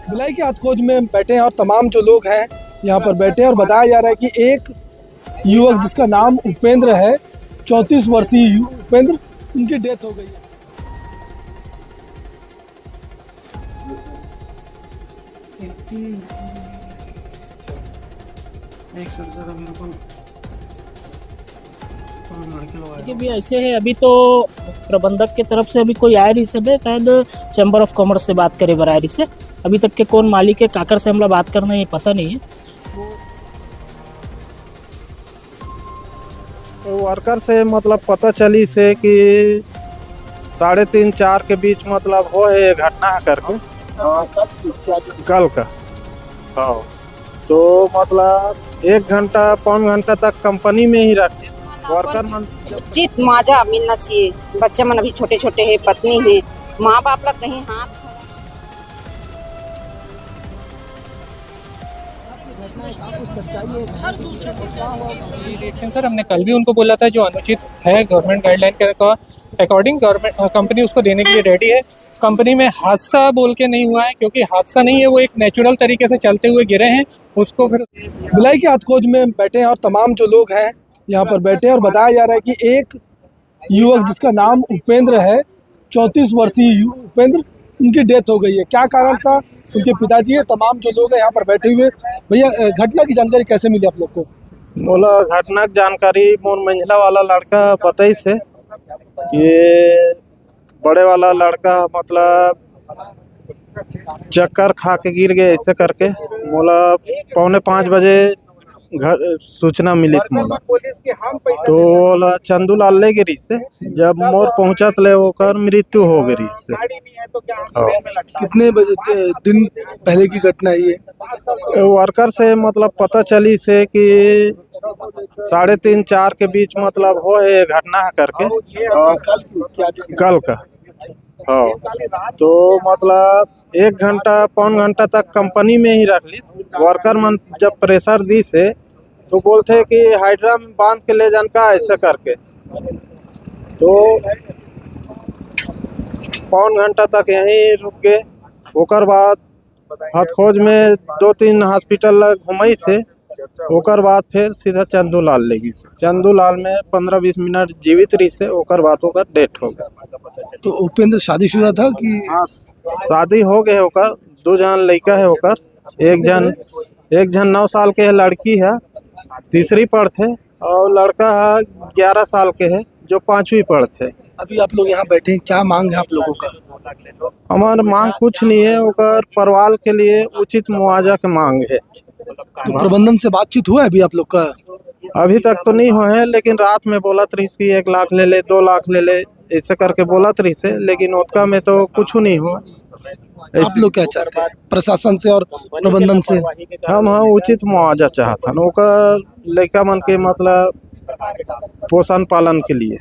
भिलाई के हथखोज में बैठे हैं और तमाम जो लोग हैं यहाँ पर बैठे हैं और बताया जा रहा है कि एक युवक जिसका नाम उपेंद्र है, 34 वर्षीय उपेंद्र, उनकी डेथ हो गई है। देखिए भी ऐसे है, अभी तो प्रबंधक की तरफ से अभी कोई आया नहीं सब है, शायद चैम्बर ऑफ कॉमर्स से बात करे बरारी से। अभी तक के कौन मालिक है, काकर से हमला बात करना, ये पता नहीं है। तो वर्कर से मतलब पता चली से कि 3:30-4 के बीच मतलब हो है घटना करके कल का। हाँ, तो मतलब 1 घंटा पौन घंटा तक कंपनी में ही रखे वर्कर मन उचित मुआवजा मिलना चाहिए। बच्चे मन अभी छोटे छोटे है, पत्नी है, माँ बाप लोग कहीं हाथ रिएक्शन सर, हमने कल भी उनको बोला था जो अनुचित है गवर्नमेंट गाइडलाइन के अकॉर्डिंग गवर्नमेंट कंपनी उसको देने के लिए रेडी है। कंपनी में हादसा बोल के नहीं हुआ है, क्योंकि हादसा नहीं है, वो एक नेचुरल तरीके से चलते हुए गिरे हैं। उसको फिर भिलाई के हथखोज में बैठे हैं और तमाम जो लोग हैं यहाँ पर बैठे हैं और बताया जा रहा है कि एक युवक जिसका नाम उपेंद्र है, 34 वर्षीय उपेंद्र, उनकी डेथ हो गई है। क्या कारण था, उनके पिताजी है, तमाम जो लोग हैं यहाँ पर बैठे हुए। भैया, घटना की जानकारी कैसे मिली आप लोग को? बोला घटना की जानकारी मोर मंझला वाला लड़का बताई से, ये बड़े वाला लड़का मतलब चक्कर खा के गिर गए ऐसे करके। बोला 4:45 बजे घर सूचना मिली से मोला, तो बोला चंदू लाल ले गिरी से। जब मोर पहुंचा तो ले ओकर मृत्यु हो गई से। कितने बजे दिन पहले की घटना है ये? वर्कर से मतलब पता चली से कि 3:30-4 के बीच मतलब हो है घटना करके कल का। हाँ, तो मतलब 1 घंटा पौन घंटा तक कंपनी में ही रख ली। वर्कर मन जब प्रेशर दी से तो बोलते कि हाइड्रा में बांध के ले जान का ऐसे करके। तो पौन घंटा तक यहीं रुक गए। ओकर बाद हथखोज में 2-3 हॉस्पिटल घुमई से ओकर बाद फिर सीधा चंदू लाल ले गई। चंदू लाल में 15-20 मिनट जीवित रही से ओकर बाद ओकर डेथ हो गया। तो उपेंद्र शादीशुदा था कि? हाँ, शादी हो गए ओकर, 2 जन लड़का है ओकर। एक जन 9 साल के है, लड़की है 3री पढ़ते, और लड़का है 11 साल के है जो 5वीं पढ़ते। अभी आप लोग यहाँ बैठे हैं, क्या मांग है आप लोगों का? हमारा मांग कुछ नहीं है, ओकर परिवार के लिए उचित मुआवजा के मांग है। तो प्रबंधन से बातचीत हुआ है अभी आप लोग का? अभी तक तो नहीं हुए हैं, लेकिन रात में बोला रही कि 1 लाख ले ले, 2 लाख ले ले, ऐसे करके बोला रही से, लेकिन उतना में तो कुछ नहीं हुआ। आप लोग क्या चाहते हैं प्रशासन से और प्रबंधन से? हम उचित मुआवजा चाहता हूँ ओकर लड़का मन के मतलब पोषण पालन के लिए।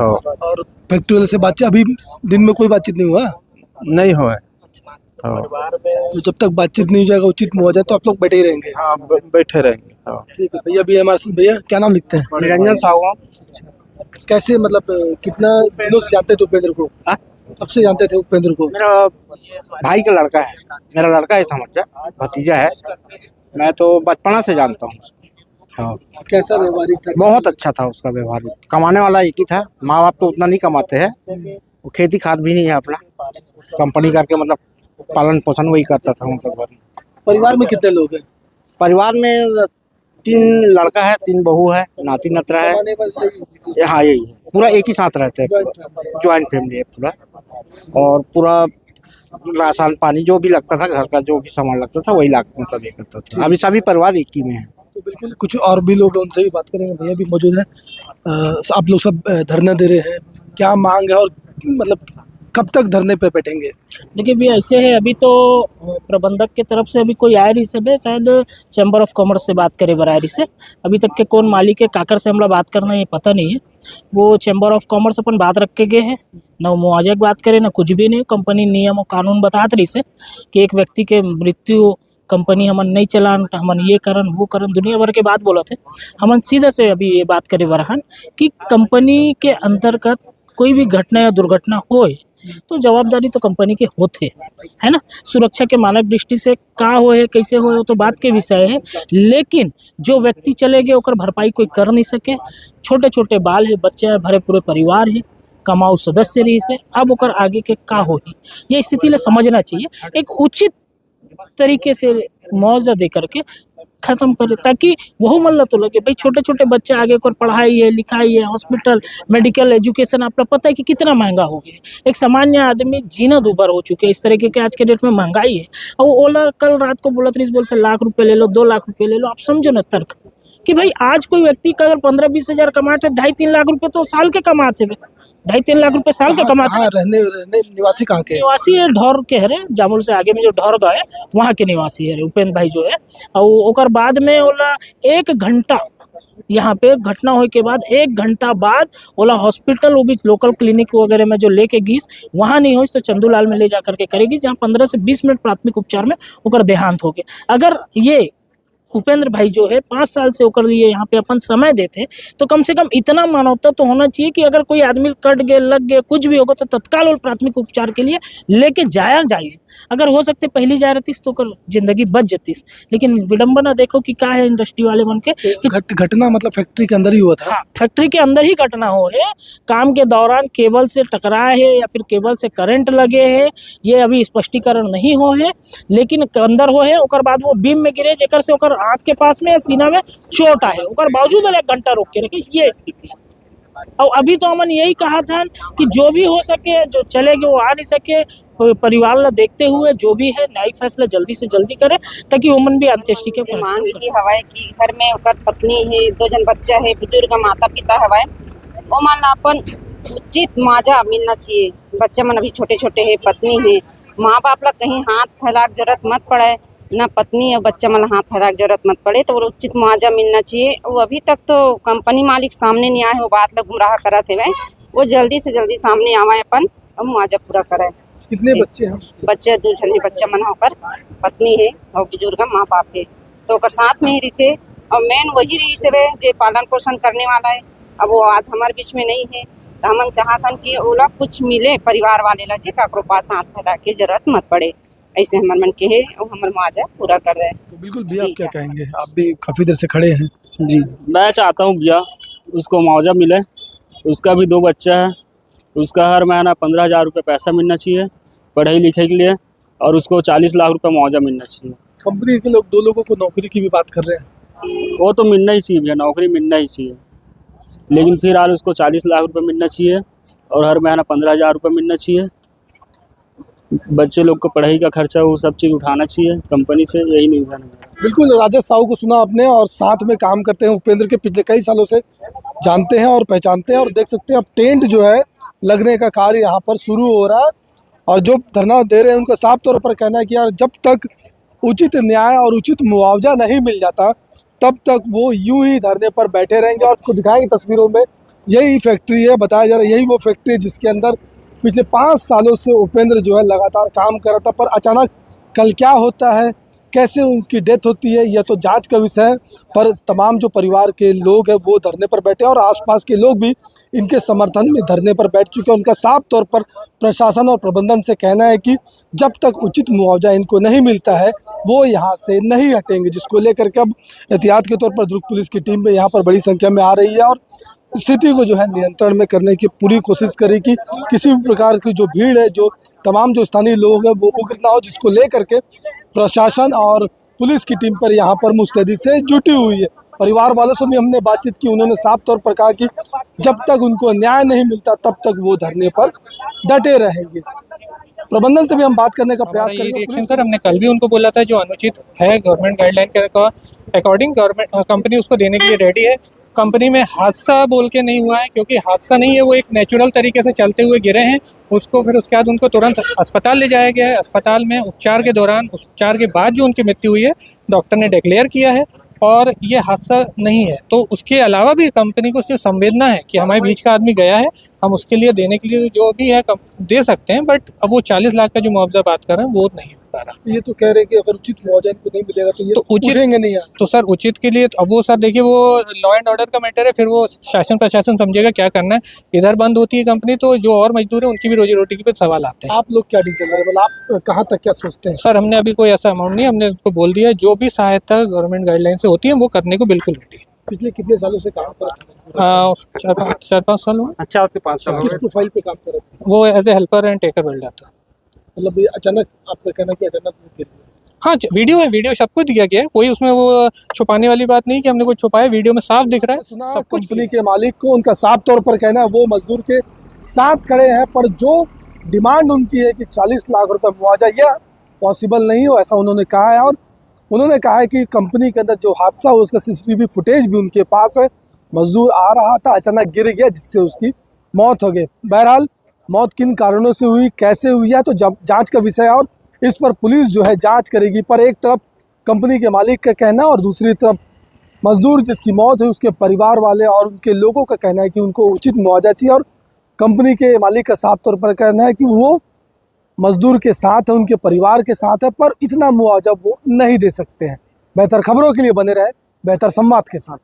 हाँ। और फैक्ट्री वाले से बातचीत अभी दिन में कोई बातचीत नहीं हुआ? नहीं हुआ है। हाँ। तो जब तक बातचीत नहीं हो जाएगा उचित मुआवजा, तो आप लोग बैठे ही रहेंगे? हाँ, बैठे रहेंगे। हाँ। ठीक है भैया, भी हमारे साथ। भैया, क्या नाम लिखते हैं? निरंजन साहू। कैसे मतलब कितना दिनों से जानते थे उपेंद्र को? कब से जानते थे उपेंद्र को? मेरा भाई का लड़का है, मेरा लड़का है, समझ भतीजा है। मैं तो बचपना से जानता हूँ उसको। हाँ। कैसा व्यवहारिक था? बहुत अच्छा था उसका व्यवहार। कमाने वाला एक ही था, माँ बाप तो उतना नहीं कमाते हैं, वो खेती खाद भी नहीं है अपना, कंपनी करके मतलब पालन पोषण वही करता था। मतलब परिवार में कितने लोग हैं? परिवार में 3 लड़का है, 3 बहू है, नाती नतरा है। हाँ, यही है, पूरा एक ही साथ रहते हैं, ज्वाइंट फैमिली है पूरा। और पूरा राशन पानी जो भी लगता था, घर का जो भी सामान लगता था वही मतलब ये करता था। अभी सभी परिवार एक ही में है। तो बिल्कुल, कुछ और भी लोग हैं, उनसे भी बात करेंगे। भैया भी मौजूद है। आप लोग सब धरना दे रहे हैं, क्या मांग है और मतलब कब तक धरने पे बैठेंगे? देखिए भी ऐसे है, अभी तो प्रबंधक की तरफ से अभी कोई आया नहीं सब है, शायद चैम्बर ऑफ कॉमर्स से बात करे बरारी से। अभी तक के कौन मालिक है, काकर से हमला बात करना, ये पता नहीं है। वो चैम्बर ऑफ कॉमर्स अपन बात रख के गए हैं, ना मुआवजा की बात करें ना कुछ भी नहीं। कंपनी नियम और कानून बतात रही से कि एक व्यक्ति के मृत्यु कंपनी हमन नहीं चलान, हमन ये करन वो करन, दुनिया भर के बात बोला थे। हमन सीधा से अभी ये बात करे बरहन कि कंपनी के अंतर्गत कोई भी घटना या दुर्घटना होए तो जवाबदारी तो कंपनी के होते है ना। सुरक्षा के मानक दृष्टि से का हो है कैसे हो है तो बात के विषय है, लेकिन जो व्यक्ति चले गए ओकर भरपाई कोई कर नहीं सके। छोटे छोटे बाल है, बच्चे है, भरे पूरे परिवार है, कमाऊ सदस्य रही से, अब ओकर आगे के का होगी ये स्थिति ले समझना चाहिए। एक उचित तरीके से मुआवजा दे करके खत्म करे, ताकि वह मन ल तो लगे भाई छोटे छोटे बच्चे आगे को पढ़ाई है, लिखाई है, हॉस्पिटल, मेडिकल एजुकेशन आपको पता है कि कितना महंगा हो गया। एक सामान्य आदमी जीना दूभर हो चुके हैं, इस तरीके के आज के डेट में महंगाई है। और ओला कल रात को बोलते लाख रुपए ले लो, 2 लाख रुपए ले लो। आप समझो ना तर्क कि भाई आज कोई व्यक्ति का अगर 15-20 हज़ार कमाते 2.5-3 लाख रुपए तो साल के कमाते हैं। 2.5-3 लाख रुपए साल के कमाते हैं। रहने निवासी कहाँ के हैं? निवासी है ढौर के है, जामुल से आगे में जो ढौर गाँव है वहाँ के निवासी है उपेंद्र भाई जो है। और ओकर बाद में ओला 1 घंटा यहाँ पे घटना होने के बाद 1 घंटा बाद ओला हॉस्पिटल, वो भी लोकल क्लिनिक वगैरह में जो लेके गीस, वहाँ नहीं हो तो चंदूलाल में ले जा करके करेगी, जहाँ 15 से 20 मिनट प्राथमिक उपचार में ओकर देहांत हो गया। अगर ये उपेंद्र भाई जो है 5 साल से ओकर लिए यहाँ पे अपन समय देते तो कम से कम इतना मानवता तो होना चाहिए कि अगर कोई आदमी कट गए, लग गए, कुछ भी होगा तो तत्काल और प्राथमिक उपचार के लिए लेके जाया जाए। अगर हो सकते पहली जा रही तो ओकर जिंदगी बच जाती। लेकिन विडंबना देखो कि क्या है इंडस्ट्री वाले बन के घटना मतलब फैक्ट्री के अंदर ही हुआ था। हाँ, फैक्ट्री के अंदर ही घटना हो है। काम के दौरान केबल से टकराए है या फिर केबल से करंट लगे है, ये अभी स्पष्टीकरण नहीं हो है, लेकिन अंदर हो है। ओकर बाद वो बीम में गिरे, जेकर से ओकर आँख के पास में सीना में चोट आए, ओकर बावजूद 1 घंटा रोक के रखे, ये स्थिति है। और अभी तो हमन यही कहा था कि जो भी हो सके, जो चले गए वो आ नहीं सके, परिवार ला देखते हुए जो भी है न्यायिक फैसला जल्दी से जल्दी करे, ताकि वमन भी अंत्येष्टि के मांग की हवाए कि घर में ओकर पत्नी है, 2 जन बच्चा है, बुजुर्ग माता पिता हवाए, वो मान अपन उचित मुआवजा मिलना चाहिए। बच्चे मन अभी छोटे छोटे है, पत्नी है, माँ बाप ला कहीं हाथ फैला के जरूरत मत पड़े, ना पत्नी और बच्चा मन हाथ फैला के जरूरत मत पड़े, तो वो उचित मुआवजा मिलना चाहिए। वो अभी तक तो कंपनी मालिक सामने नहीं आए, वो बात ला गुमराह करत है, वो जल्दी से जल्दी सामने आवे अपन और मुआवजा पूरा करे। कितने बच्चे हैं? बच्चे 2 जन है, बच्चा मन होकर पत्नी है और बुजुर्ग माँ बाप है, तो ओकर साथ में ही रहते। और मेन वही रही से जो पालन पोषण करने वाला है, अब वो आज हमारे बीच में नहीं है, तो हमन चाहतन कि ओला कुछ मिले परिवार वाले ला, जे काकरो पास हाथ फैला के जरूरत मत पड़े, ऐसे हमारे मन के है और हमारे मुआवजा पूरा कर रहे हैं। तो बिल्कुल भैया, आप क्या कहेंगे? आप भी काफी देर से खड़े हैं। जी, मैं चाहता हूँ भैया उसको मुआवजा मिले। उसका भी 2 बच्चा है, उसका हर महीना 15,000 रुपये पैसा मिलना चाहिए पढ़ाई लिखाई के लिए, और उसको 40 लाख रुपये मुआवजा मिलना चाहिए। कंपनी के लोग 2 लोगों को नौकरी की भी बात कर रहे हैं। वो तो मिलना ही चाहिए भैया, नौकरी मिलना ही चाहिए, लेकिन फिलहाल उसको 40 लाख रुपये मिलना चाहिए और हर महीना 15,000 रुपये मिलना चाहिए। बच्चे लोग को पढ़ाई का खर्चा वो सब चीज़ उठाना चाहिए कंपनी से, यही निवेदन है। बिल्कुल, राजेश साहू को सुना आपने, और साथ में काम करते हैं उपेंद्र के, पिछले कई सालों से जानते हैं और पहचानते हैं। और देख सकते हैं अब टेंट जो है लगने का कार्य यहाँ पर शुरू हो रहा है, और जो धरना दे रहे हैं उनका साफ तौर पर कहना है कि यार जब तक उचित न्याय और उचित मुआवजा नहीं मिल जाता तब तक वो यूं ही धरने पर बैठे रहेंगे। और आपको दिखाएंगे तस्वीरों में, यही फैक्ट्री है, बताया जा रहा है यही वो फैक्ट्री है जिसके अंदर पिछले 5 सालों से उपेंद्र जो है लगातार काम कर रहा था। पर अचानक कल क्या होता है, कैसे उनकी डेथ होती है, यह तो जांच का विषय है। पर तमाम जो परिवार के लोग हैं वो धरने पर बैठे हैं, और आसपास के लोग भी इनके समर्थन में धरने पर बैठ चुके हैं। उनका साफ तौर पर प्रशासन और प्रबंधन से कहना है कि जब तक उचित मुआवजा इनको नहीं मिलता है वो यहाँ से नहीं हटेंगे, जिसको लेकर के अब एहतियात के तौर पर दुर्ग पुलिस की टीम में यहाँ पर बड़ी संख्या में आ रही है, और स्थिति को जो है नियंत्रण में करने की पूरी कोशिश करें कि किसी भी प्रकार की जो भीड़ है, जो तमाम जो स्थानीय लोग हैं वो उग्र ना हो, जिसको लेकर के प्रशासन और पुलिस की टीम पर यहाँ पर मुस्तैदी से जुटी हुई है। परिवार वालों से भी हमने बातचीत की, उन्होंने साफ तौर पर कहा कि जब तक उनको न्याय नहीं मिलता तब तक वो धरने पर डटे रहेंगे। प्रबंधन से भी हम बात करने का प्रयास करेंगे। रिएक्शन सर, हमने कल भी उनको बोला था, जो अनुचित है गवर्नमेंट गाइडलाइन के अकॉर्डिंग गवर्नमेंट कंपनी उसको देने के लिए रेडी है। कंपनी में हादसा बोल के नहीं हुआ है, क्योंकि हादसा नहीं है, वो एक नेचुरल तरीके से चलते हुए गिरे हैं। उसको फिर उसके बाद उनको तुरंत अस्पताल ले जाया गया है। अस्पताल में उपचार के दौरान, उपचार के बाद जो उनकी मृत्यु हुई है डॉक्टर ने डिक्लेयर किया है, और ये हादसा नहीं है। तो उसके अलावा भी कंपनी को सिर्फ संवेदना है कि हमारे बीच का आदमी गया है, हम उसके लिए देने के लिए जो भी है दे सकते हैं, बट अब वो 40 लाख का जो मुआवजा बात कर रहे हैं वो नहीं है। पा रहा। ये तो कह रहे हैं कि अगर उचित मुआवजा इनको नहीं मिलेगा तो ये तो उचित- उठेंगे नहीं यहाँ से। तो सर उचित के लिए अब वो सर देखिए वो लॉ एंड ऑर्डर का मैटर है, फिर वो शासन प्रशासन समझेगा क्या करना है। इधर बंद होती है कंपनी तो जो और मजदूर है उनकी भी रोजी रोटी पे सवाल आते हैं। आप लोग क्या डिसीजन लेवल, आप कहाँ तक क्या सोचते हैं? सर हमने अभी कोई ऐसा अमाउंट नहीं, हमने उसको बोल दिया है जो भी सहायता गवर्नमेंट गाइडलाइन से होती है वो करने को बिल्कुल रेडी है। पिछले कितने सालों से काम कर रहे हैं? 4-5 साल हुआ। अच्छा उसके 5 किस प्रोफाइल पे काम कर रहे थे? वो as a helper and taker welder था। मतलब ये अचानक आपका कहना कि अचानक वो गिर गया। हाँ वीडियो है, वीडियो सबको दिया गया है, कोई उसमें वो छुपाने वाली बात नहीं कि हमने कुछ छुपाया, वीडियो में साफ दिख रहा है सुना सब कुछ। कंपनी के मालिक को उनका साफ तौर पर कहना है वो मजदूर के साथ खड़े हैं, पर जो डिमांड उनकी है कि 40 लाख रुपए मुआवजा, यह पॉसिबल नहीं हो, ऐसा उन्होंने कहा है। और उन्होंने कहा है कि कंपनी के अंदर जो हादसा हो उसका CCTV फुटेज भी उनके पास है। मजदूर आ रहा था, अचानक गिर गया जिससे उसकी मौत हो गई। बहरहाल मौत किन कारणों से हुई, कैसे हुई है तो जांच का विषय है और इस पर पुलिस जो है जांच करेगी। पर एक तरफ कंपनी के मालिक का कहना और दूसरी तरफ मजदूर जिसकी मौत हुई उसके परिवार वाले और उनके लोगों का कहना है कि उनको उचित मुआवजा चाहिए। और कंपनी के मालिक का साफ तौर पर कहना है कि वो मजदूर के साथ है, उनके परिवार के साथ है, पर इतना मुआवजा वो नहीं दे सकते हैं। बेहतर खबरों के लिए बने रहे बेहतर संवाद के साथ।